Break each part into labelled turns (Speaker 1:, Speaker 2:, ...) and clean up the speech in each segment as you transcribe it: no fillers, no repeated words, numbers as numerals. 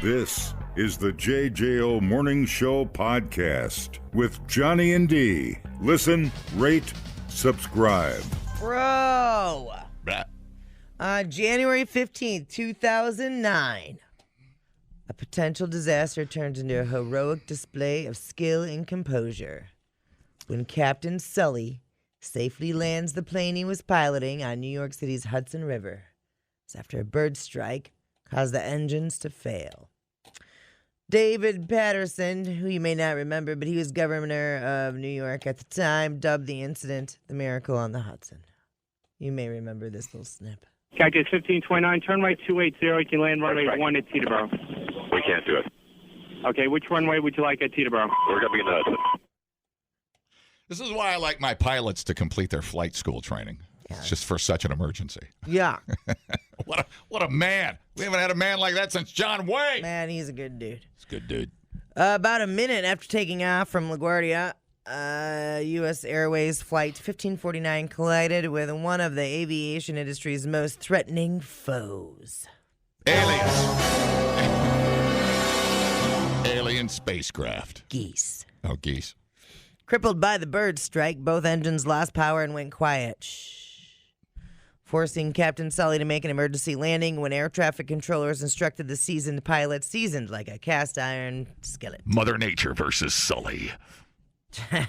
Speaker 1: This is the JJO Morning Show podcast with Johnny and D. Listen, rate, subscribe.
Speaker 2: Bro. On January 15th, 2009, a potential disaster turns into a heroic display of skill and composure when Captain Sully safely lands the plane he was piloting on New York City's Hudson River. It's after a bird strike caused the engines to fail. David Patterson, who you may not remember, but he was governor of New York at the time, dubbed the incident the Miracle on the Hudson. You may remember this little snip.
Speaker 3: Cactus 1529, turn right 280. You can land runway 1 at Teterboro.
Speaker 4: We can't do it.
Speaker 3: Okay, which runway would you like at Teterboro?
Speaker 4: We're going to be in the Hudson.
Speaker 5: This is why I like my pilots to complete their flight school training. Yeah. It's just for such an emergency.
Speaker 2: Yeah.
Speaker 5: What a man. We haven't had a man like that since John Wayne.
Speaker 2: Man, he's a good dude.
Speaker 5: He's a good dude.
Speaker 2: About a minute after taking off from LaGuardia, U.S. Airways Flight 1549 collided with one of the aviation industry's most threatening foes.
Speaker 5: Aliens. Alien spacecraft.
Speaker 2: Geese.
Speaker 5: Oh, geese.
Speaker 2: Crippled by the bird strike, both engines lost power and went quiet. Forcing Captain Sully to make an emergency landing when air traffic controllers instructed the seasoned pilot, seasoned like a cast iron skillet.
Speaker 5: Mother Nature versus Sully.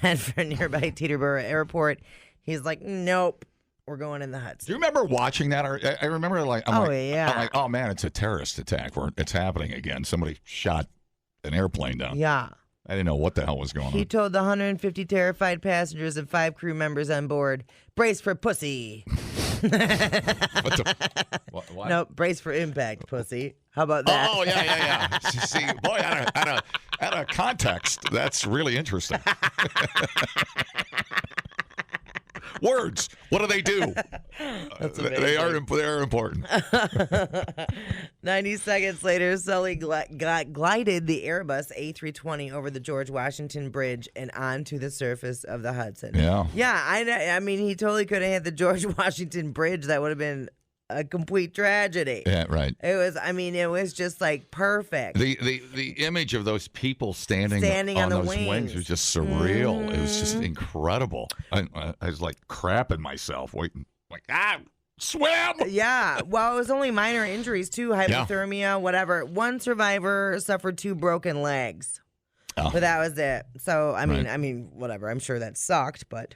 Speaker 2: And for nearby Teterboro Airport, he's like, nope, we're going in the Hudson.
Speaker 5: Do you remember watching that? I remember I'm like, oh man, it's a terrorist attack. Or it's happening again. Somebody shot an airplane down.
Speaker 2: Yeah.
Speaker 5: I didn't know what the hell was going on.
Speaker 2: He told the 150 terrified passengers and 5 crew members on board, brace for pussy.
Speaker 5: What?
Speaker 2: No, brace for impact, pussy. How about that?
Speaker 5: Oh, yeah. See, boy, out of context, that's really interesting. Words. What do? They are important.
Speaker 2: 90 seconds later, Sully glided the Airbus A320 over the George Washington Bridge and onto the surface of the Hudson.
Speaker 5: Yeah.
Speaker 2: Yeah, I mean, he totally could have hit the George Washington Bridge. That would have been a complete tragedy.
Speaker 5: Yeah, right.
Speaker 2: It was just like perfect.
Speaker 5: The image of those people standing on those wings was just surreal. Mm-hmm. It was just incredible. I was like crapping myself, waiting, like, swim!
Speaker 2: Yeah, well, it was only minor injuries too, hypothermia, whatever. One survivor suffered 2 broken legs, but that was it. So I mean, whatever. I'm sure that sucked, but.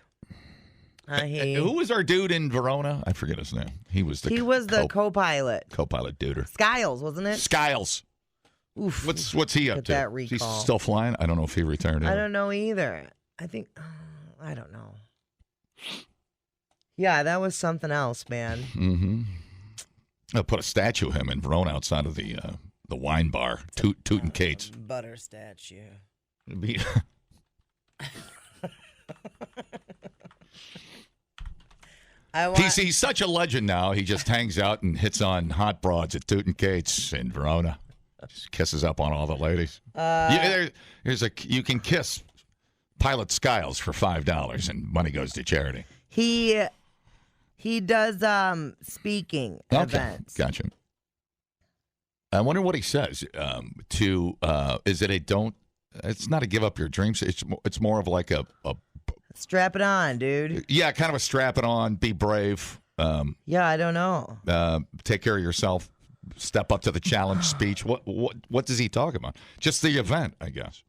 Speaker 5: Who was our dude in Verona? I forget his name. He was the
Speaker 2: co-pilot.
Speaker 5: Co-pilot duder.
Speaker 2: Skiles, wasn't it?
Speaker 5: Skiles.
Speaker 2: Oof.
Speaker 5: What's he up to?
Speaker 2: That recall.
Speaker 5: He's still flying? I don't know if he retired.
Speaker 2: I don't know either. I think I don't know. Yeah, that was something else, man.
Speaker 5: Mm-hmm. I'll put a statue of him in Verona outside of the wine bar. Tootin' Kate's.
Speaker 2: Butter statue.
Speaker 5: He's such a legend now. He just hangs out and hits on hot broads at Tootin' Kate's in Verona. Just kisses up on all the ladies. You can kiss Pilot Skiles for $5 and money goes to charity.
Speaker 2: He does speaking events.
Speaker 5: Gotcha. I wonder what he says. Is it a don't? It's not a give up your dreams. It's more of like a
Speaker 2: strap it on, dude.
Speaker 5: Yeah, kind of a strap it on, be brave.
Speaker 2: Yeah, I don't know.
Speaker 5: Take care of yourself. Step up to the challenge speech. What does he talk about? Just the event, I guess.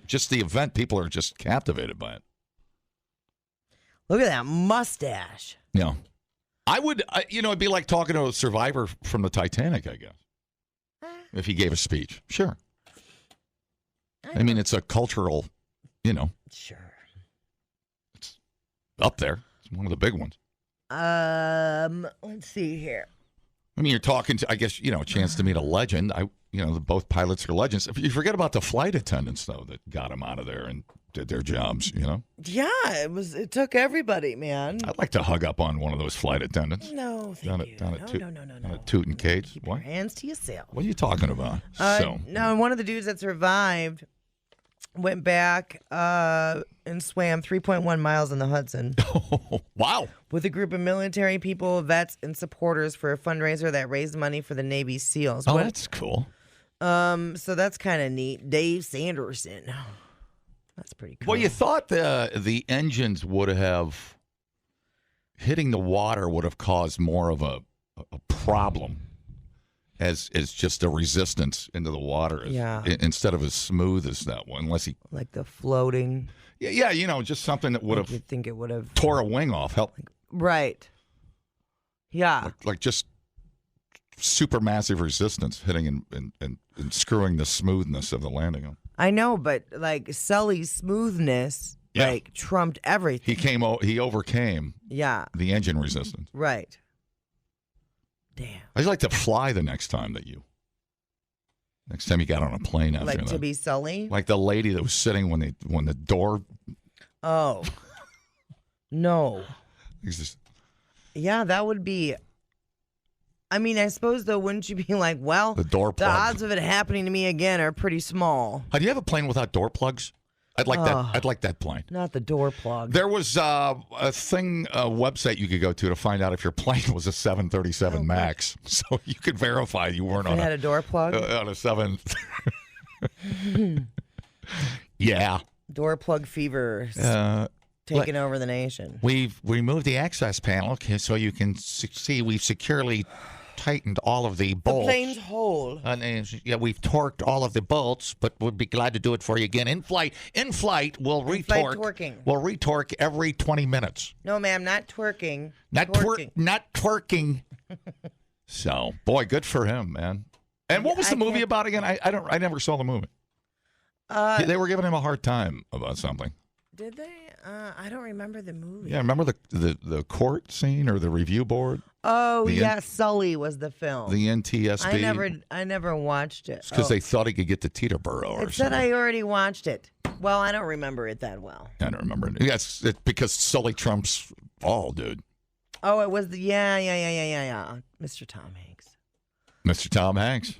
Speaker 5: Just the event. People are just captivated by it.
Speaker 2: Look at that mustache.
Speaker 5: Yeah. I would, it'd be like talking to a survivor from the Titanic, I guess. If he gave a speech. Sure. I mean, it's a cultural,
Speaker 2: Sure.
Speaker 5: It's up there. It's one of the big ones.
Speaker 2: Let's see here.
Speaker 5: I mean, you're talking to, I guess, a chance to meet a legend. Both pilots are legends. You forget about the flight attendants, though, that got them out of there and did their jobs,
Speaker 2: Yeah, it took everybody, man.
Speaker 5: I'd like to hug up on one of those flight attendants.
Speaker 2: No, thank you.
Speaker 5: Down at Tootin' Kate's.
Speaker 2: Keep your hands to yourself.
Speaker 5: What are you talking about?
Speaker 2: No, one of the dudes that survived went back and swam 3.1 miles in the Hudson.
Speaker 5: Oh, wow.
Speaker 2: With a group of military people, vets, and supporters for a fundraiser that raised money for the Navy SEALs.
Speaker 5: Oh, that's cool.
Speaker 2: So that's kind of neat. Dave Sanderson. That's pretty cool.
Speaker 5: Well, you thought the engines would have hitting the water would have caused more of a problem as just a resistance into the water. Instead of as smooth as that one, unless he
Speaker 2: like the floating.
Speaker 5: Yeah, just something that would have.
Speaker 2: You think it would have
Speaker 5: tore a wing off?
Speaker 2: Right. Yeah.
Speaker 5: Like just super massive resistance hitting and screwing the smoothness of the landing.
Speaker 2: I know, but like Sully's smoothness trumped everything.
Speaker 5: He overcame the engine resistance.
Speaker 2: Right. Damn.
Speaker 5: I'd like to fly the next time you got on a plane after that.
Speaker 2: Like to be Sully?
Speaker 5: Like the lady that was sitting when the door.
Speaker 2: Oh. No.
Speaker 5: Just...
Speaker 2: Yeah, that would be. I mean, I suppose though, wouldn't you be like, well,
Speaker 5: the
Speaker 2: odds of it happening to me again are pretty small.
Speaker 5: Do you have a plane without door plugs? I'd like that. I'd like that plane.
Speaker 2: Not the door plug.
Speaker 5: There was a website you could go to find out if your plane was a 737 Max, so you could verify you weren't on.
Speaker 2: Had a door plug
Speaker 5: on a 7. Yeah.
Speaker 2: Door plug fever taking over the nation.
Speaker 5: We've removed the access panel so you can see we've securely tightened all of the bolts.
Speaker 2: The plane's whole.
Speaker 5: We've torqued all of the bolts, but we'd be glad to do it for you again. In flight, we'll retorque. We'll retorque every 20 minutes.
Speaker 2: No, ma'am, not twerking.
Speaker 5: Not twerking. So, boy, good for him, man. And what was the movie about again? I never saw the movie. They were giving him a hard time about something.
Speaker 2: Did they? I don't remember the movie.
Speaker 5: Yeah, remember the court scene or the review board?
Speaker 2: Oh, Sully was the film.
Speaker 5: The NTSB.
Speaker 2: I never watched it.
Speaker 5: Because they thought he could get to Teterboro or something.
Speaker 2: It said I already watched it. Well, I don't remember it that well.
Speaker 5: I don't remember it. Yes, because Sully trumps all, dude.
Speaker 2: Oh, it was yeah. Mr. Tom Hanks.
Speaker 5: Mr. Tom Hanks.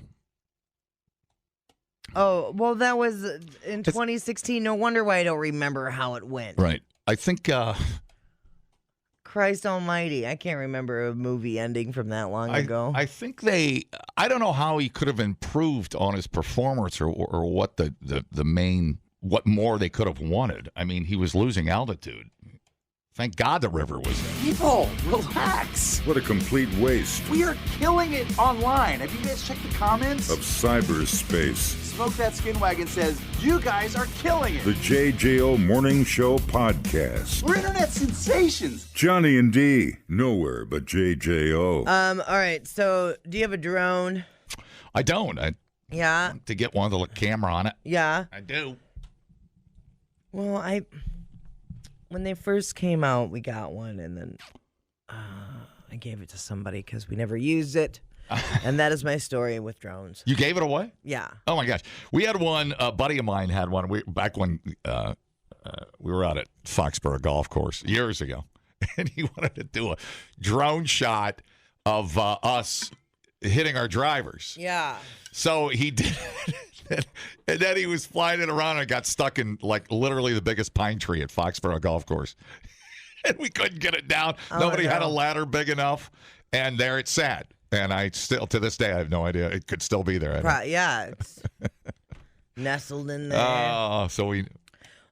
Speaker 2: Oh, well, that was in 2016. No wonder why I don't remember how it went.
Speaker 5: Right. I think...
Speaker 2: Christ almighty. I can't remember a movie ending from that long ago.
Speaker 5: I think I don't know how he could have improved on his performance or what what more they could have wanted. I mean, he was losing altitude. Thank God the river was in.
Speaker 6: People, relax.
Speaker 1: What a complete waste.
Speaker 6: We are killing it online. Have you guys checked the comments?
Speaker 1: Of cyberspace.
Speaker 6: Smoke That Skin Wagon says, you guys are killing it.
Speaker 1: The JJO Morning Show Podcast.
Speaker 6: We're internet sensations.
Speaker 1: Johnny and D, nowhere but JJO.
Speaker 2: All right, so do you have a drone?
Speaker 5: I don't.
Speaker 2: Yeah.
Speaker 5: To get one with a camera on it.
Speaker 2: Yeah.
Speaker 5: I do.
Speaker 2: Well, when they first came out, we got one, and then I gave it to somebody because we never used it. And that is my story with drones.
Speaker 5: You gave it away?
Speaker 2: Yeah.
Speaker 5: Oh, my gosh. We had one, a buddy of mine had one back when we were out at Foxborough Golf Course years ago. And he wanted to do a drone shot of us hitting our drivers.
Speaker 2: Yeah.
Speaker 5: So he did it. And then he was flying it around and got stuck in, like, literally the biggest pine tree at Foxborough Golf Course. And we couldn't get it down. Nobody had a ladder big enough. And there it sat. And I still, to this day, I have no idea. It could still be there.
Speaker 2: Yeah, it's nestled in there.
Speaker 5: Oh, so we...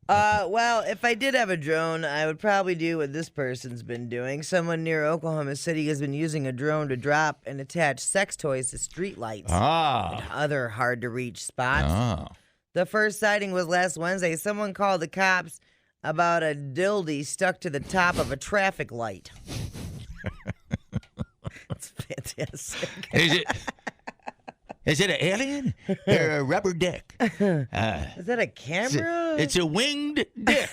Speaker 2: well, if I did have a drone, I would probably do what this person's been doing. Someone near Oklahoma City has been using a drone to drop and attach sex toys to streetlights and other hard-to-reach spots. The first sighting was last Wednesday. Someone called the cops about a dildo stuck to the top of a traffic light. It's fantastic.
Speaker 5: Is it an alien or a rubber dick?
Speaker 2: Is that a camera?
Speaker 5: It's a winged dick.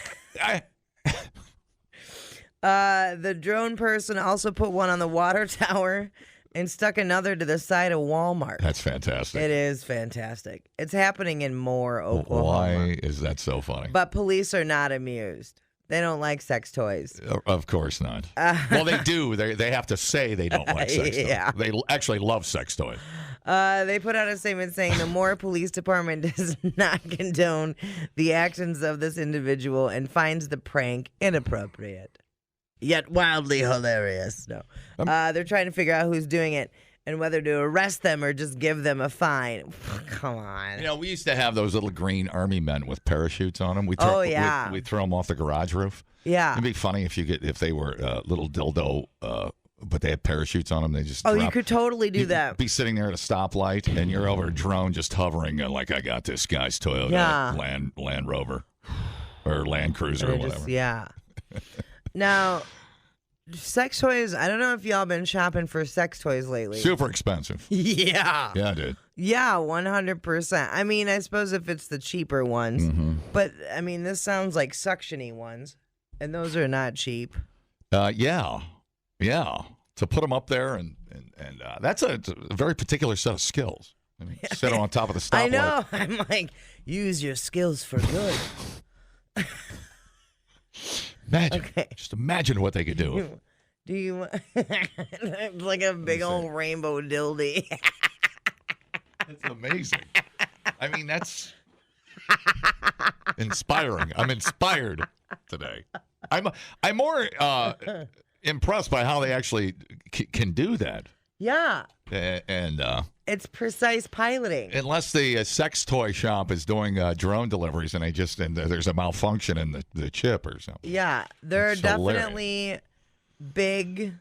Speaker 2: The drone person also put one on the water tower and stuck another to the side of Walmart.
Speaker 5: That's fantastic.
Speaker 2: It is fantastic. It's happening in more Oklahoma.
Speaker 5: Why is that so funny?
Speaker 2: But police are not amused. They don't like sex toys.
Speaker 5: Of course not. Well, they do. They have to say they don't like sex toys.
Speaker 2: Yeah.
Speaker 5: They actually love sex toys.
Speaker 2: They put out a statement saying the Moore Police Department does not condone the actions of this individual and finds the prank inappropriate, yet wildly hilarious. No, they're trying to figure out who's doing it. and whether to arrest them or just give them a fine. Come on.
Speaker 5: You know, we used to have those little green army men with parachutes on them. We'd throw them off the garage roof.
Speaker 2: Yeah.
Speaker 5: It'd be funny if they were little dildo, but they had parachutes on them. They just
Speaker 2: you could totally do that.
Speaker 5: Be sitting there at a stoplight, and you're over a drone just hovering, like I got this guy's Toyota Land Rover or Land Cruiser or whatever.
Speaker 2: Now, sex toys, I don't know if y'all been shopping for sex toys lately.
Speaker 5: Super expensive.
Speaker 2: Yeah.
Speaker 5: Yeah, dude.
Speaker 2: Yeah, 100%. I mean, I suppose if it's the cheaper ones. But, I mean, this sounds like suction-y ones. And those are not cheap.
Speaker 5: Yeah. To put them up there, and that's a very particular set of skills. I mean, sit on top of the stoplight.
Speaker 2: I know. I'm like, use your skills for good.
Speaker 5: Just imagine what they could do.
Speaker 2: Do you like a big old rainbow dildy?
Speaker 5: That's amazing. I mean, that's inspiring. I'm inspired today. I'm more impressed by how they actually can do that.
Speaker 2: Yeah.
Speaker 5: And
Speaker 2: it's precise piloting.
Speaker 5: Unless the sex toy shop is doing drone deliveries and there's a malfunction in the chip or something.
Speaker 2: Yeah, they're definitely big,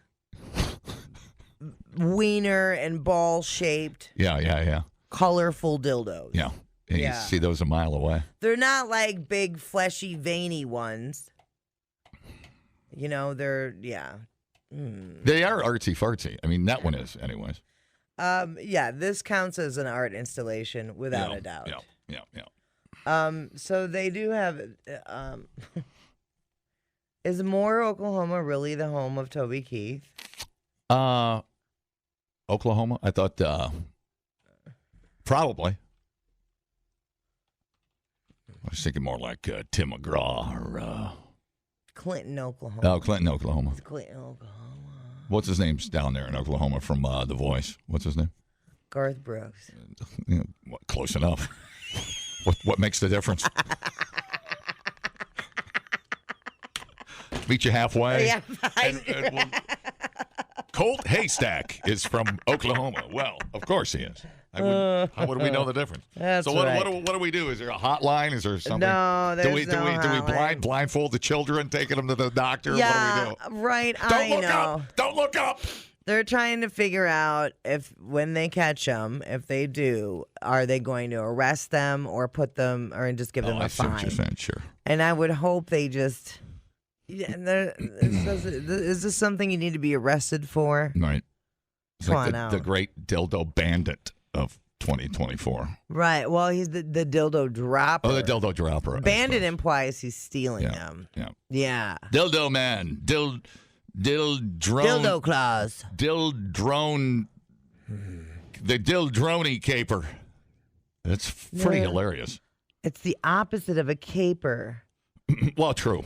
Speaker 2: wiener and ball shaped.
Speaker 5: Yeah.
Speaker 2: Colorful dildos.
Speaker 5: Yeah. And you see those a mile away.
Speaker 2: They're not like big, fleshy, veiny ones. You know, they're
Speaker 5: They are artsy fartsy. I mean, that one is, anyways.
Speaker 2: This counts as an art installation without a doubt.
Speaker 5: Yeah.
Speaker 2: So they do have. Is Moore, Oklahoma, really the home of Toby Keith?
Speaker 5: Oklahoma? I thought probably. I was thinking more like Tim McGraw or
Speaker 2: Clinton, Oklahoma.
Speaker 5: Oh, Clinton, Oklahoma.
Speaker 2: It's Clinton, Oklahoma.
Speaker 5: What's his name's down there in Oklahoma from The Voice? What's his name?
Speaker 2: Garth Brooks.
Speaker 5: Close enough. What makes the difference? Meet you halfway.
Speaker 2: Yeah.
Speaker 5: Colt Haystack is from Oklahoma. Well, of course he is. How would we know the difference?
Speaker 2: That's
Speaker 5: so what
Speaker 2: right.
Speaker 5: do we do? Is there a hotline? Is there something?
Speaker 2: No, there's
Speaker 5: do we
Speaker 2: hotline.
Speaker 5: blindfold the children, taking them to the doctor?
Speaker 2: Yeah,
Speaker 5: what do we do?
Speaker 2: right.
Speaker 5: Don't look up. Don't look up.
Speaker 2: They're trying to figure out if when they catch them, if they do, are they going to arrest them or put them or just give them a fine?
Speaker 5: I see what you're saying. Sure.
Speaker 2: And I would hope they just. Yeah, is this something you need to be arrested for?
Speaker 5: Right. It's
Speaker 2: Come
Speaker 5: like
Speaker 2: on out.
Speaker 5: the great dildo bandit of 2024.
Speaker 2: Right. Well, he's the dildo dropper.
Speaker 5: Oh, the dildo dropper.
Speaker 2: Bandit implies he's stealing them. Yeah.
Speaker 5: Dildo man. Dildo
Speaker 2: claws.
Speaker 5: Drone. The Dildroni caper. It's pretty hilarious.
Speaker 2: It's the opposite of a caper.
Speaker 5: Well, true.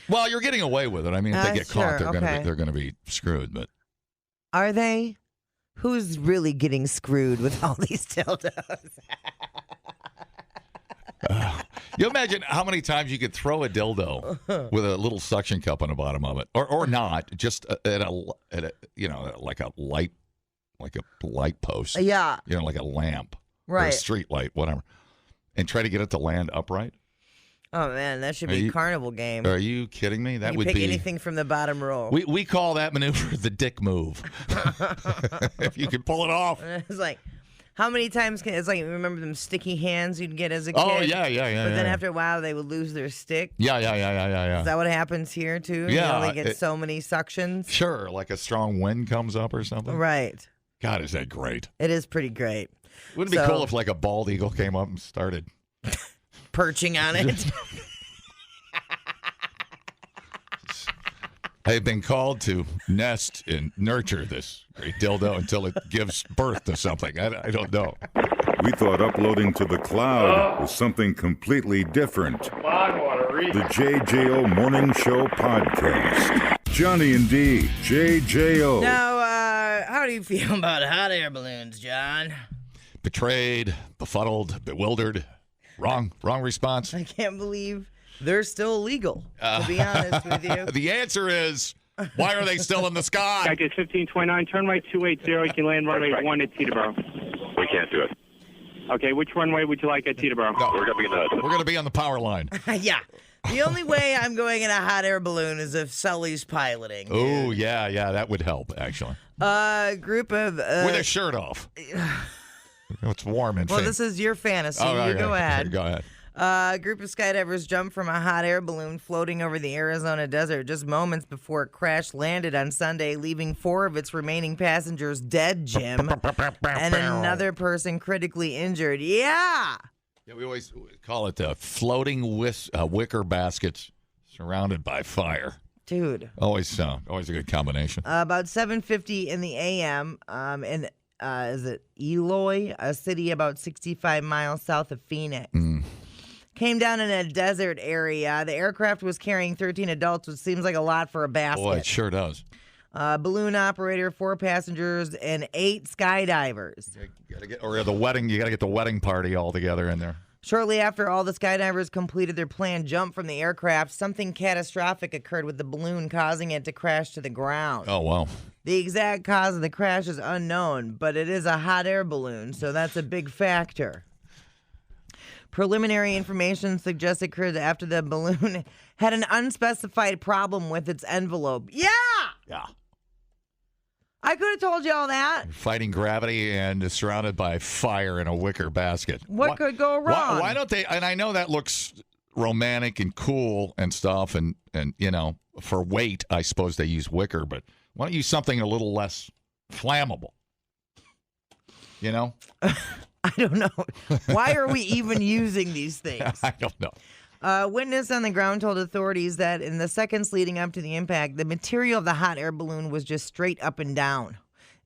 Speaker 5: Well, you're getting away with it. I mean, if they get caught, they're going to be screwed. But
Speaker 2: are they? Who's really getting screwed with all these dildos?
Speaker 5: You imagine how many times you could throw a dildo with a little suction cup on the bottom of it, or not, just at a like a light post.
Speaker 2: Yeah.
Speaker 5: Like a lamp,
Speaker 2: right?
Speaker 5: Or a street light, whatever, and try to get it to land upright.
Speaker 2: Oh man, that should be a carnival game.
Speaker 5: Are you kidding me? That
Speaker 2: you
Speaker 5: would
Speaker 2: pick
Speaker 5: be
Speaker 2: anything from the bottom row.
Speaker 5: We call that maneuver the dick move. If you can pull it off.
Speaker 2: It's like, how many times it's like, remember them sticky hands you'd get as a kid?
Speaker 5: Oh yeah. But
Speaker 2: then after a while they would lose their stick.
Speaker 5: Yeah.
Speaker 2: Is that what happens here too?
Speaker 5: Yeah.
Speaker 2: They get so many suctions.
Speaker 5: Sure, like a strong wind comes up or something.
Speaker 2: Right.
Speaker 5: God, is that great?
Speaker 2: It is pretty great.
Speaker 5: Wouldn't it be cool if like a bald eagle came up and started
Speaker 2: perching on it?
Speaker 5: I've been called to nest and nurture this great dildo until it gives birth to something. I don't know.
Speaker 1: We thought uploading to the cloud was something completely different. The JJO Morning Show Podcast. Johnny and D, JJO.
Speaker 2: Now, how do you feel about hot air balloons, John?
Speaker 5: Betrayed, befuddled, bewildered. Wrong response.
Speaker 2: I can't believe they're still illegal, to be honest with you.
Speaker 5: The answer is Why are they still in the sky?
Speaker 3: Cactus 1529, turn right 280. You can land runway 1 at Teterboro.
Speaker 4: We can't do it.
Speaker 3: Okay, which runway would you like at Teterboro?
Speaker 5: No,
Speaker 4: We're going to be in the
Speaker 5: we're going to be on the power line.
Speaker 2: Yeah. The only way I'm going in a hot air balloon is if Sully's piloting.
Speaker 5: Oh, yeah, that would help, actually.
Speaker 2: Group of...
Speaker 5: With a shirt off. It's warm and
Speaker 2: well, this is your fantasy.
Speaker 5: right,
Speaker 2: Go ahead.
Speaker 5: Go ahead.
Speaker 2: A group of skydivers jumped from a hot air balloon floating over the Arizona desert just moments before it crash landed on Sunday, leaving 4 of its remaining passengers dead, Jim, and another person critically injured. Yeah!
Speaker 5: Yeah, we always call it the floating wicker baskets surrounded by fire.
Speaker 2: Dude.
Speaker 5: Always a good combination.
Speaker 2: About 7:50 in the a.m. In is it Eloy, a city about 65 miles south of Phoenix. Came down in a desert area. The aircraft was carrying 13 adults, which seems like a lot for a basket.
Speaker 5: Boy, it sure does.
Speaker 2: Balloon operator, 4 passengers, and 8 skydivers.
Speaker 5: You got to get the wedding party all together in there.
Speaker 2: Shortly after all the skydivers completed their planned jump from the aircraft, something catastrophic occurred with the balloon, causing it to crash to the ground.
Speaker 5: Oh, wow.
Speaker 2: The exact cause of the crash is unknown, but it is a hot air balloon, so that's a big factor. Preliminary information suggests it occurred after the balloon had an unspecified problem with its envelope. Yeah!
Speaker 5: Yeah.
Speaker 2: I could have told you all that.
Speaker 5: Fighting gravity and is surrounded by fire in a wicker basket.
Speaker 2: What could go wrong?
Speaker 5: Why don't they? And I know that looks romantic and cool and stuff, and for weight, I suppose they use wicker, but why don't you use something a little less flammable?
Speaker 2: I don't know. Why are we even using these things?
Speaker 5: I don't know.
Speaker 2: A witness on the ground told authorities that in the seconds leading up to the impact, the material of the hot air balloon was just straight up and down,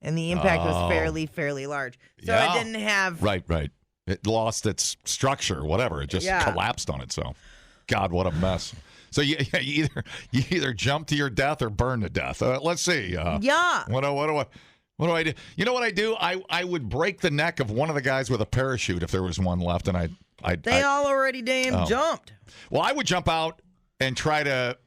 Speaker 2: and the impact was fairly large. So it didn't have...
Speaker 5: Right. It lost its structure, whatever. It just collapsed on itself. God, what a mess. So you either jump to your death or burn to death. Let's see. What do I do? You know what I do? I would break the neck of one of the guys with a parachute if there was one left, and
Speaker 2: They all already jumped.
Speaker 5: Well, I would jump out and try to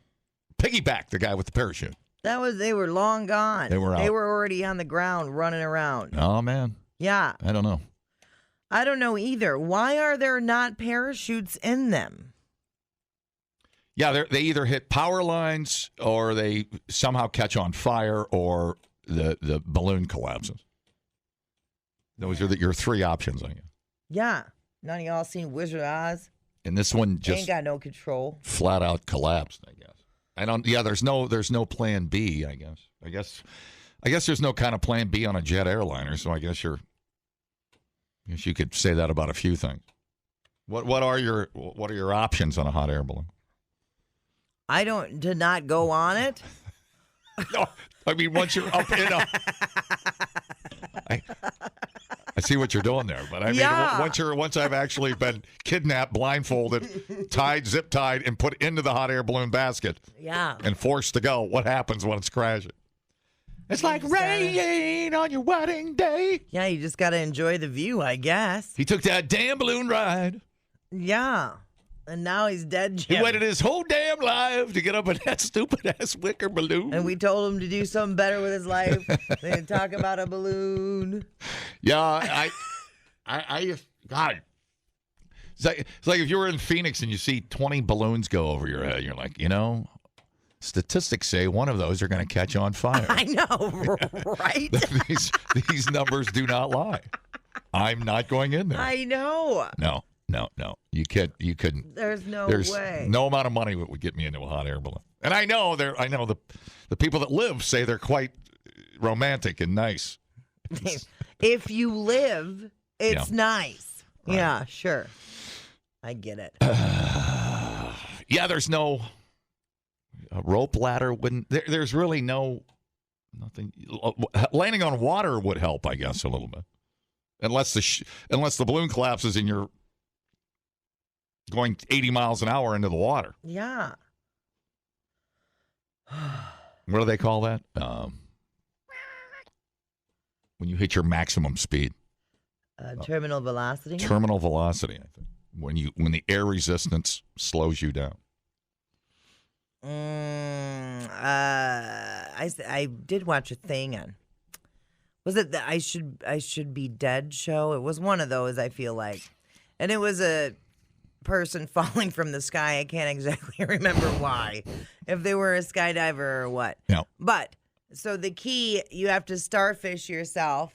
Speaker 5: piggyback the guy with the parachute.
Speaker 2: They were long gone.
Speaker 5: They were out.
Speaker 2: They were already on the ground running around.
Speaker 5: Oh, man.
Speaker 2: Yeah.
Speaker 5: I don't know.
Speaker 2: I don't know either. Why are there not parachutes in them?
Speaker 5: Yeah, they either hit power lines or they somehow catch on fire or the balloon collapses. Those are your 3 options, I guess.
Speaker 2: Yeah. None of y'all seen Wizard of Oz?
Speaker 5: And this one just
Speaker 2: ain't got no control. Flat
Speaker 5: out collapsed, I guess. There's no plan B, I guess. I guess there's no kind of plan B on a jet airliner, so I guess you could say that about a few things. What are your options on a hot air balloon?
Speaker 2: To not go on it.
Speaker 5: No, I mean once you're up in a I see what you're doing there, but I mean, once I've actually been kidnapped, blindfolded, zip tied, and put into the hot air balloon basket, and forced to go, what happens when it's crashing? It's like rain on your wedding day.
Speaker 2: Yeah, you just got to enjoy the view, I guess.
Speaker 5: He took that damn balloon ride.
Speaker 2: Yeah. And now he's dead, Jim.
Speaker 5: He waited his whole damn life to get up in that stupid-ass wicker balloon.
Speaker 2: And we told him to do something better with his life than talk about a balloon.
Speaker 5: Yeah, God. It's like if you were in Phoenix and you see 20 balloons go over your head, you're like, statistics say one of those are going to catch on fire.
Speaker 2: I know, right?
Speaker 5: These numbers do not lie. I'm not going in there.
Speaker 2: I know.
Speaker 5: No. You couldn't.
Speaker 2: There's way.
Speaker 5: No amount of money would get me into a hot air balloon. And I know the people that live say they're quite romantic and nice.
Speaker 2: If you live, it's nice. Right. Yeah, sure. I get it.
Speaker 5: Yeah, there's no rope ladder. There's really nothing. Landing on water would help, I guess, a little bit. Unless the balloon collapses and you're going 80 miles an hour into the water.
Speaker 2: Yeah.
Speaker 5: What do they call that? When you hit your maximum speed.
Speaker 2: Terminal velocity?
Speaker 5: Terminal velocity, I think. When the air resistance slows you down.
Speaker 2: I did watch a thing on. Was it the I should be dead show? It was one of those. I feel like, and it was a person falling from the sky. I can't exactly remember why, if they were a skydiver or what.
Speaker 5: Yeah.
Speaker 2: But so the key, you have to starfish yourself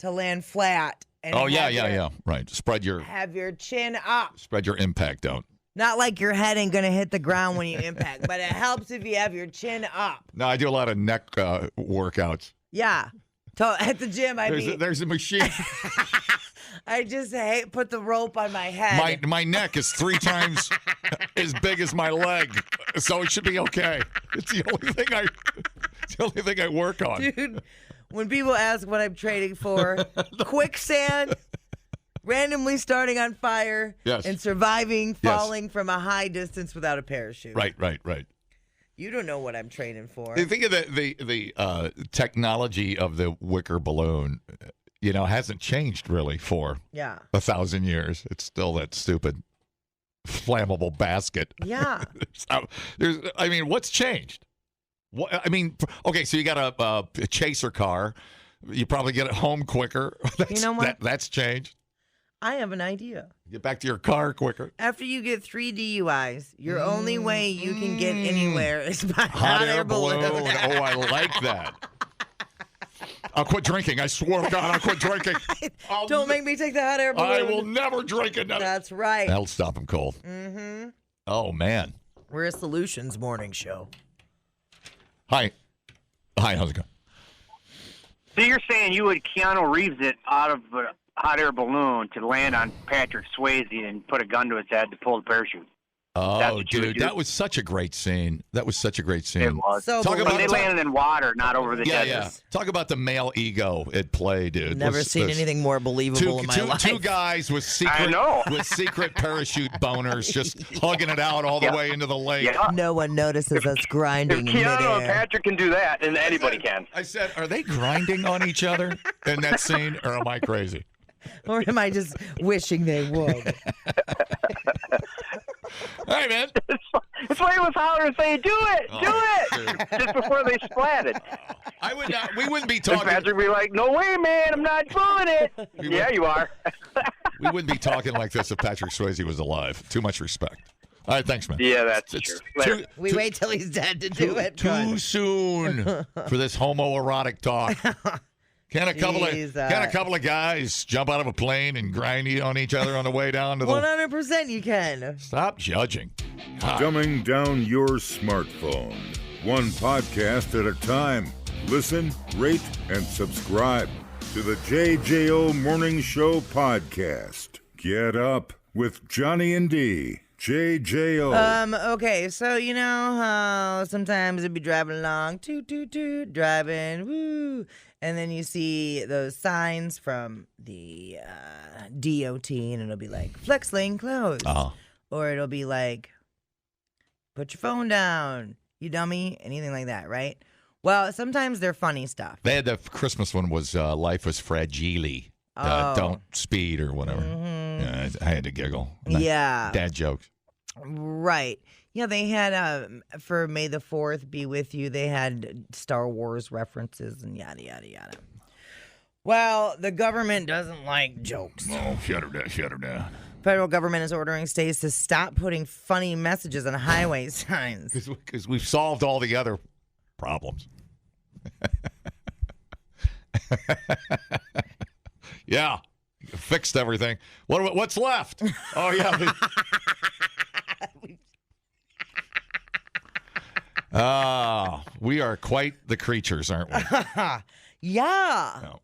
Speaker 2: to land flat. And
Speaker 5: yeah. Right.
Speaker 2: Have your chin up.
Speaker 5: Spread your impact out.
Speaker 2: Not like your head ain't gonna hit the ground when you impact, but it helps if you have your chin up.
Speaker 5: No, I do a lot of neck workouts.
Speaker 2: Yeah. At the gym,
Speaker 5: There's a machine.
Speaker 2: I just put the rope on my head.
Speaker 5: My neck is 3 times as big as my leg, so it should be okay. It's the only thing I work on.
Speaker 2: Dude, when people ask what I'm training for, quicksand, randomly starting on fire,
Speaker 5: yes.
Speaker 2: and surviving falling from a high distance without a parachute.
Speaker 5: Right.
Speaker 2: You don't know what I'm training for.
Speaker 5: Think of the technology of the wicker balloon. Hasn't changed really for 1,000 years. It's still that stupid flammable basket.
Speaker 2: Yeah.
Speaker 5: What's changed? Okay, so you got a chaser car. You probably get it home quicker.
Speaker 2: You know what?
Speaker 5: That's changed.
Speaker 2: I have an idea.
Speaker 5: Get back to your car quicker.
Speaker 2: After you get 3 DUIs, your only way you can get anywhere is by hot air balloon.
Speaker 5: Oh, I like that. I'll quit drinking. I swear to God, I'll quit drinking.
Speaker 2: Don't make me take the hot air balloon.
Speaker 5: I will never drink another.
Speaker 2: That's right.
Speaker 5: That'll stop him cold.
Speaker 2: Mm-hmm.
Speaker 5: Oh, man.
Speaker 2: We're a Solutions morning show.
Speaker 5: Hi, how's it going?
Speaker 3: So you're saying you would Keanu Reeves it out of a hot air balloon to land on Patrick Swayze and put a gun to his head to pull the parachute?
Speaker 5: Oh, dude, that was such a great scene. It was.
Speaker 2: So
Speaker 3: they landed in water, not over the desert.
Speaker 5: Yeah. Talk about the male ego at play, dude.
Speaker 2: Never seen anything more believable in my life.
Speaker 5: 2 guys with secret parachute boners just hugging it out all the way into the lake.
Speaker 3: Yeah.
Speaker 2: No one notices us grinding
Speaker 3: if
Speaker 2: in
Speaker 3: Keanu
Speaker 2: midair.
Speaker 3: and Patrick can do that, then anybody can.
Speaker 5: I said, are they grinding on each other in that scene, or am I crazy?
Speaker 2: Or am I just wishing they would?
Speaker 5: Hey, man.
Speaker 3: It's why he was hollering saying, do it, just before they splatted.
Speaker 5: We wouldn't be talking.
Speaker 3: And Patrick would be like, no way, man, I'm not doing it. You are.
Speaker 5: We wouldn't be talking like this if Patrick Swayze was alive. Too much respect. All right, thanks, man.
Speaker 3: Yeah, that's true.
Speaker 2: We wait till he's dead to do it.
Speaker 5: Too soon for this homoerotic talk. Can a couple of guys jump out of a plane and grind on each other on the way down to the
Speaker 2: 100% you can.
Speaker 5: Stop judging.
Speaker 1: Dumbing down your smartphone. One podcast at a time. Listen, rate, and subscribe to the JJO Morning Show podcast. Get up with Johnny and D. JJO.
Speaker 2: Okay, so you know how sometimes you'll be driving along, toot, toot, toot, driving, woo, and then you see those signs from the DOT, and it'll be like, flex lane closed. Or it'll be like, put your phone down, you dummy, anything like that, right? Well, sometimes they're funny stuff.
Speaker 5: They had the Christmas one was life was fragile. Don't speed or whatever.
Speaker 2: Mm-hmm.
Speaker 5: Yeah, I had to giggle.
Speaker 2: Yeah.
Speaker 5: Dad jokes.
Speaker 2: Right. Yeah, they had, for May the 4th be with you, they had Star Wars references and yada, yada, yada. Well, the government doesn't like jokes.
Speaker 5: Oh, shut her down.
Speaker 2: Federal government is ordering states to stop putting funny messages on highway signs.
Speaker 5: Because we've solved all the other problems. Yeah. Fixed everything. What's left? Oh, yeah. We are quite the creatures, aren't we?
Speaker 2: Yeah.
Speaker 5: No.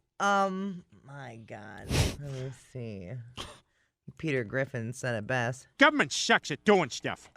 Speaker 2: My God. Let me see. Peter Griffin said it best.
Speaker 7: Government sucks at doing stuff.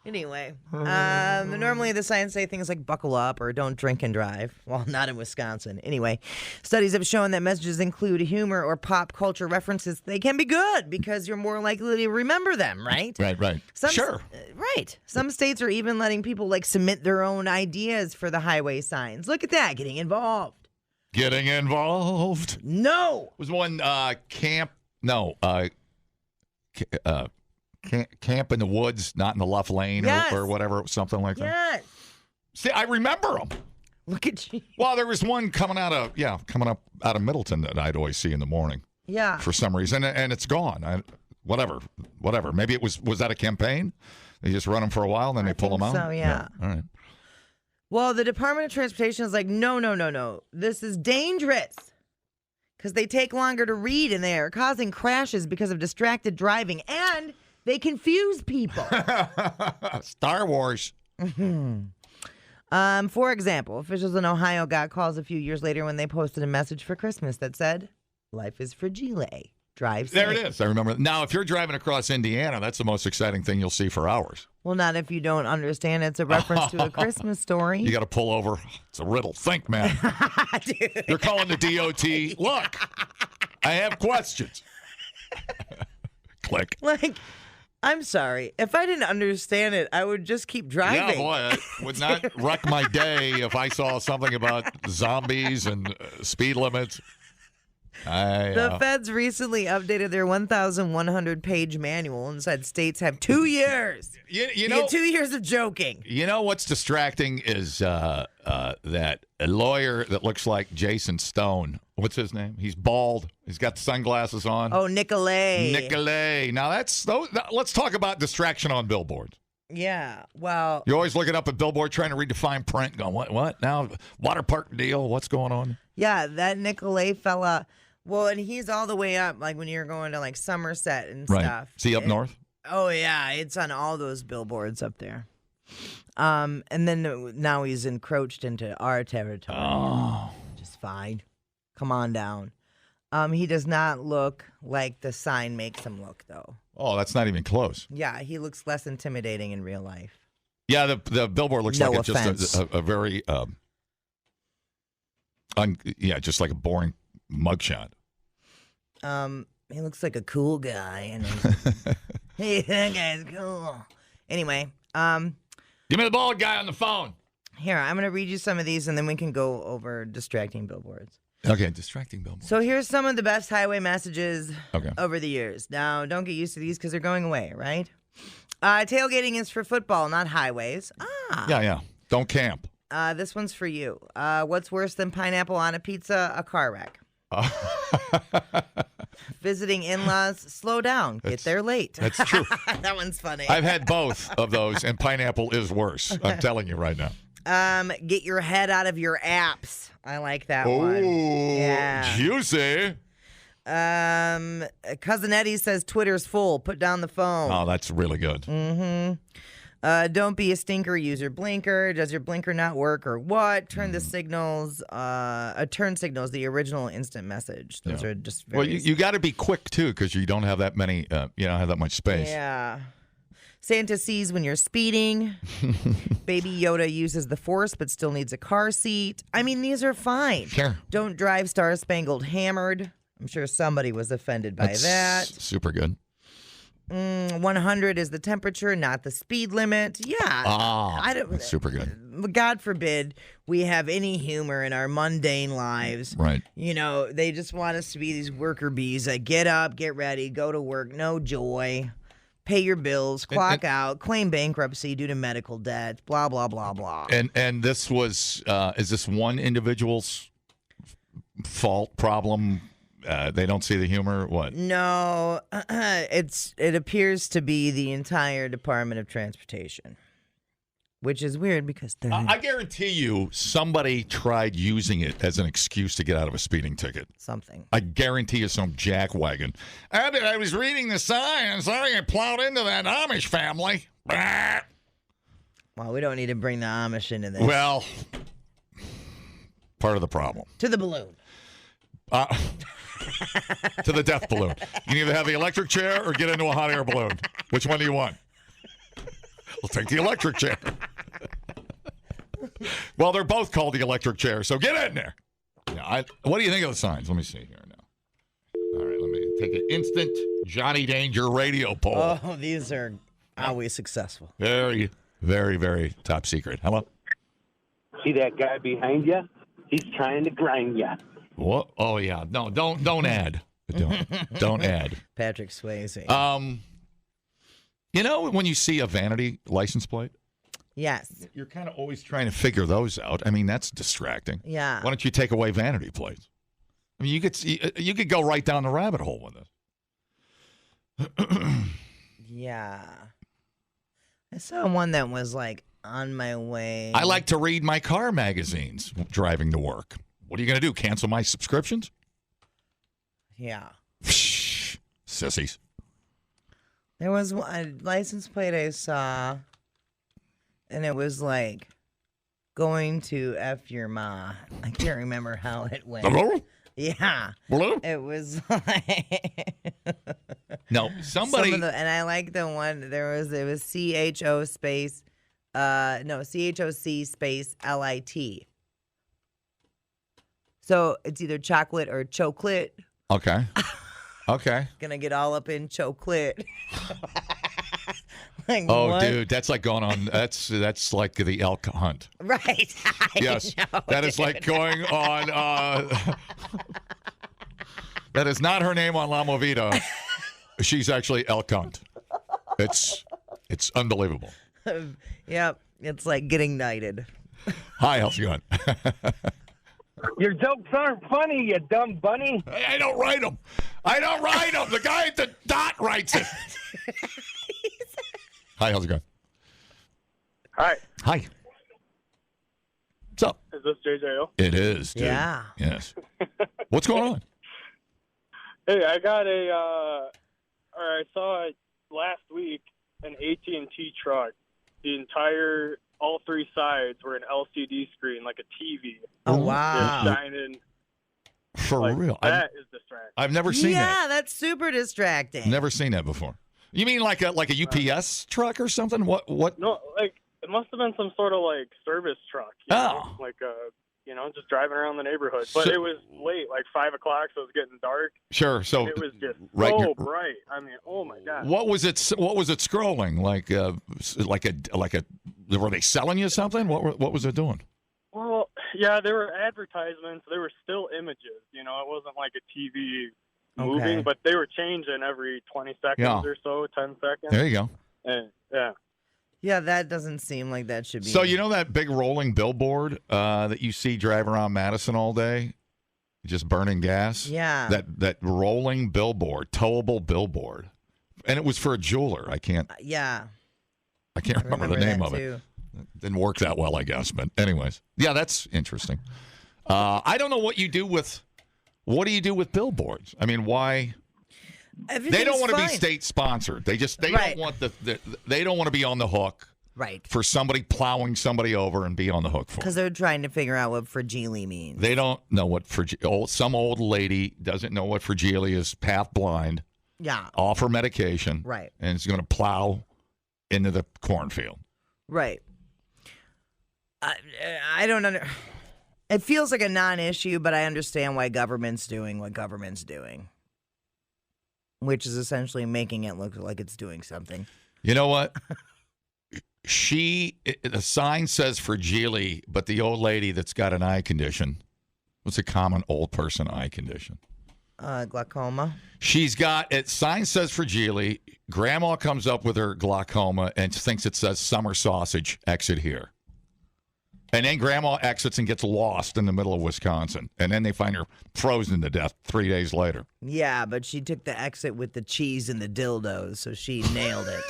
Speaker 2: Anyway, normally the signs say things like buckle up or don't drink and drive. Well, not in Wisconsin. Anyway, studies have shown that messages include humor or pop culture references. They can be good because you're more likely to remember them, right?
Speaker 5: Right. Sure.
Speaker 2: Right. Some states are even letting people submit their own ideas for the highway signs. Look at that, getting involved.
Speaker 5: Getting involved.
Speaker 2: No.
Speaker 5: Was one camp in the woods, not in the left lane
Speaker 2: Yes.
Speaker 5: or whatever, something like that.
Speaker 2: Yes.
Speaker 5: See, I remember them.
Speaker 2: Look at you.
Speaker 5: Well, there was one coming up out of Middleton that I'd always see in the morning
Speaker 2: Yeah.
Speaker 5: for some reason, and it's gone. Whatever. Maybe it was that a campaign? They just run them for a while, and then they pull them out?
Speaker 2: So, yeah.
Speaker 5: All right.
Speaker 2: Well, the Department of Transportation is like, no. This is dangerous because they take longer to read and they are causing crashes because of distracted driving and they confuse people.
Speaker 5: Star Wars.
Speaker 2: For example, officials in Ohio got calls a few years later when they posted a message for Christmas that said, "Life is fragile. Drive safe."
Speaker 5: There it is. I remember. Now, if you're driving across Indiana, that's the most exciting thing you'll see for hours.
Speaker 2: Well, not if you don't understand. It's a reference to a Christmas story.
Speaker 5: You got to pull over. It's a riddle. Think, man.
Speaker 2: Dude.
Speaker 5: You're calling the DOT. Look, I have questions. Click.
Speaker 2: Like, I'm sorry. If I didn't understand it, I would just keep driving.
Speaker 5: Yeah, boy, it would not wreck my day if I saw something about zombies and speed limits.
Speaker 2: The feds recently updated their 1,100-page manual and said states have 2 years.
Speaker 5: You know,
Speaker 2: 2 years of joking.
Speaker 5: You know what's distracting is that a lawyer that looks like Jason Stone. What's his name? He's bald. He's got the sunglasses on.
Speaker 2: Oh, Nicolay.
Speaker 5: Now let's talk about distraction on billboards.
Speaker 2: Yeah. Well,
Speaker 5: You're always looking up at billboard trying to read the fine print, going, what now? Water park deal? What's going on?
Speaker 2: yeah, that Nicolay fella. Well, and he's all the way up, like when you're going to like Somerset and stuff.
Speaker 5: Is he up north?
Speaker 2: Oh yeah, it's on all those billboards up there. And then now he's encroached into our territory.
Speaker 5: Oh.
Speaker 2: Just fine. Come on down. He does not look like the sign makes him look, though.
Speaker 5: Oh, that's not even close.
Speaker 2: Yeah, he looks less intimidating in real life.
Speaker 5: Yeah, the billboard looks
Speaker 2: No
Speaker 5: like it's
Speaker 2: offense.
Speaker 5: just a very, just like a boring mugshot.
Speaker 2: He looks like a cool guy, and hey, that guy's cool. Anyway,
Speaker 5: Give me the bald guy on the phone.
Speaker 2: here, I'm gonna read you some of these, and then we can go over distracting billboards.
Speaker 5: Okay, distracting billboard.
Speaker 2: So here's some of the best highway messages
Speaker 5: Okay.
Speaker 2: over the years. Now, don't get used to these because they're going away, right? Tailgating is for football, not highways.
Speaker 5: Yeah. Don't camp.
Speaker 2: This one's for you. What's worse than pineapple on a pizza? A car wreck. Visiting in-laws, slow down. Get there late.
Speaker 5: That's true.
Speaker 2: That one's funny.
Speaker 5: I've had both of those, and pineapple is worse. I'm telling you right now.
Speaker 2: Get your head out of your apps. I like that one.
Speaker 5: Oh,
Speaker 2: Yeah.
Speaker 5: juicy.
Speaker 2: Cousin Eddie says Twitter's full. Put down the phone.
Speaker 5: Oh, that's really good.
Speaker 2: Don't be a stinker. Use your blinker. Does your blinker not work or what? Turn the signals. Turn signals. The original instant message. Those are just very.
Speaker 5: Well, you got to be quick too, because you don't have that many. You don't have that much space.
Speaker 2: Yeah. Santa sees when you're speeding. Baby Yoda uses the Force but still needs a car seat. I mean, these are fine.
Speaker 5: Sure.
Speaker 2: Don't drive Star Spangled Hammered. I'm sure somebody was offended by
Speaker 5: That's
Speaker 2: that.
Speaker 5: super good.
Speaker 2: 100 is the temperature, not the speed limit. Yeah. I don't.
Speaker 5: That's super good.
Speaker 2: God forbid we have any humor in our mundane lives.
Speaker 5: Right.
Speaker 2: You know, they just want us to be these worker bees that get up, get ready, go to work, no joy, pay your bills, clock out, claim bankruptcy due to medical debt, blah, blah, blah, blah.
Speaker 5: And this was, is this one individual's fault, problem? They don't see the humor? What?
Speaker 2: No, it appears to be the entire Department of Transportation, which is weird because they're
Speaker 5: I guarantee you somebody tried using it as an excuse to get out of a speeding ticket.
Speaker 2: something.
Speaker 5: I guarantee you some jackwagon. I was reading the sign and sorry I plowed into that Amish family. Bah.
Speaker 2: Well, we don't need to bring the Amish into this.
Speaker 5: Well, part of the problem.
Speaker 2: To the balloon.
Speaker 5: To the death balloon. You can either have the electric chair or get into a hot air balloon. Which one do you want? We'll take the electric chair. Well, they're both called the electric chair, so get in there. Yeah, what do you think of the signs? Let me see here now. All right, let me take an instant Johnny Danger radio poll.
Speaker 2: Oh, these are always successful.
Speaker 5: Very, very, very top secret. Hello?
Speaker 8: See that guy behind you? He's trying to grind you.
Speaker 5: What? Oh, yeah. No, don't add. Don't add.
Speaker 2: Patrick Swayze.
Speaker 5: You know, when you see a vanity license plate,
Speaker 2: Yes.
Speaker 5: you're kind of always trying to figure those out. I mean, that's distracting.
Speaker 2: Yeah.
Speaker 5: Why don't you take away vanity plates? I mean, you could go right down the rabbit hole with this.
Speaker 2: Yeah. I saw one that was like on my way.
Speaker 5: I like to read my car magazines driving to work. What are you going to do? Cancel my subscriptions?
Speaker 2: Yeah.
Speaker 5: Sissies.
Speaker 2: There was a license plate I saw, and it was like going to F your ma. I can't remember how it went.
Speaker 5: Hello?
Speaker 2: Yeah.
Speaker 5: Hello?
Speaker 2: It was like
Speaker 5: No, somebody.
Speaker 2: and I like the one it was CHO space CHOC space LIT. So it's either chocolate or chocolate.
Speaker 5: Okay. Okay.
Speaker 2: Gonna get all up in chocolate. Like,
Speaker 5: Oh,
Speaker 2: what?
Speaker 5: dude, that's like going on. That's like the elk hunt.
Speaker 2: Right.
Speaker 5: Yes,
Speaker 2: know,
Speaker 5: that is like going on. That is not her name on La Movida. She's actually elk hunt. It's unbelievable.
Speaker 2: Yep. It's like getting knighted.
Speaker 5: Hi, how's it going?
Speaker 8: Your jokes aren't funny, you dumb bunny.
Speaker 5: I don't write them. The guy at the dot writes it. Hi, how's it going?
Speaker 9: Hi,
Speaker 5: Hi. What's up?
Speaker 9: is this JJO?
Speaker 5: It is, dude.
Speaker 2: Yeah.
Speaker 5: Yes. What's going on?
Speaker 9: Hey, I got I saw it last week, an AT&T truck. All three sides were an LCD screen, like a TV.
Speaker 2: Oh, wow.
Speaker 9: Just shining.
Speaker 5: For
Speaker 9: Like,
Speaker 5: real.
Speaker 9: that is distracting.
Speaker 5: I've never seen that.
Speaker 2: Yeah, that's super distracting.
Speaker 5: Never seen that before. You mean like a UPS truck or something? What?
Speaker 9: No, like, it must have been some sort of, like, service truck. You know?
Speaker 5: Oh.
Speaker 9: Like, just driving around the neighborhood. But
Speaker 5: So-
Speaker 9: it was late, like 5 o'clock, so it was getting dark.
Speaker 5: Sure. So
Speaker 9: It was just
Speaker 5: right,
Speaker 9: so
Speaker 5: you're-
Speaker 9: bright. I mean, oh, my God.
Speaker 5: what was it scrolling? Like a were they selling you something? What was it doing?
Speaker 9: Well, yeah, there were advertisements. There were still images. You know, it wasn't like a TV moving,
Speaker 2: Okay.
Speaker 9: but they were changing every 20 seconds
Speaker 5: Yeah.
Speaker 9: or so, 10 seconds.
Speaker 5: There you go.
Speaker 9: And, yeah.
Speaker 2: Yeah, that doesn't seem like that should be.
Speaker 5: So you know that big rolling billboard that you see driving around Madison all day, just burning gas?
Speaker 2: Yeah.
Speaker 5: That rolling billboard, towable billboard, and it was for a jeweler. I can't
Speaker 2: Yeah.
Speaker 5: remember the name
Speaker 2: that
Speaker 5: of it.
Speaker 2: too.
Speaker 5: Didn't work that well, I guess. But anyways, yeah, that's interesting. I don't know what do you do with billboards? I mean, why? They don't
Speaker 2: Everything's
Speaker 5: want to be
Speaker 2: fine.
Speaker 5: state sponsored. They
Speaker 2: Right.
Speaker 5: don't want they don't want to be on the hook
Speaker 2: Right.
Speaker 5: for somebody plowing somebody over and be on the hook for.
Speaker 2: Because they're trying to figure out what fragile means.
Speaker 5: They don't know what some old lady doesn't know what fragile is, path blind,
Speaker 2: Yeah.
Speaker 5: off her medication,
Speaker 2: Right.
Speaker 5: and is going to plow into the cornfield.
Speaker 2: Right. I don't under. It feels like a non-issue, but I understand why government's doing what government's doing, which is essentially making it look like it's doing something.
Speaker 5: You know what? The sign says fragile, but the old lady that's got an eye condition, what's a common old person eye condition?
Speaker 2: Glaucoma.
Speaker 5: She's got it. Sign says fragile. Grandma comes up with her glaucoma and thinks it says summer sausage, exit here. And then grandma exits and gets lost in the middle of Wisconsin. And then they find her frozen to death 3 days later.
Speaker 2: Yeah, but she took the exit with the cheese and the dildos, so she nailed it.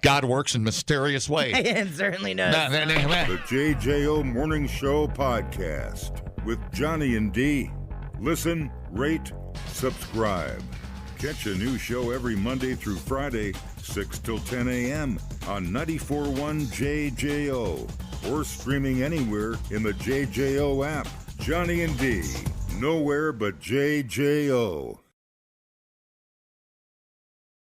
Speaker 5: God works in mysterious ways.
Speaker 2: It certainly does.
Speaker 1: The JJO Morning Show podcast with Johnny and D. Listen, rate, subscribe. Catch a new show every Monday through Friday, 6 till 10 a.m. on 94.1 JJO or streaming anywhere in the JJO app. Johnny and D. Nowhere but JJO.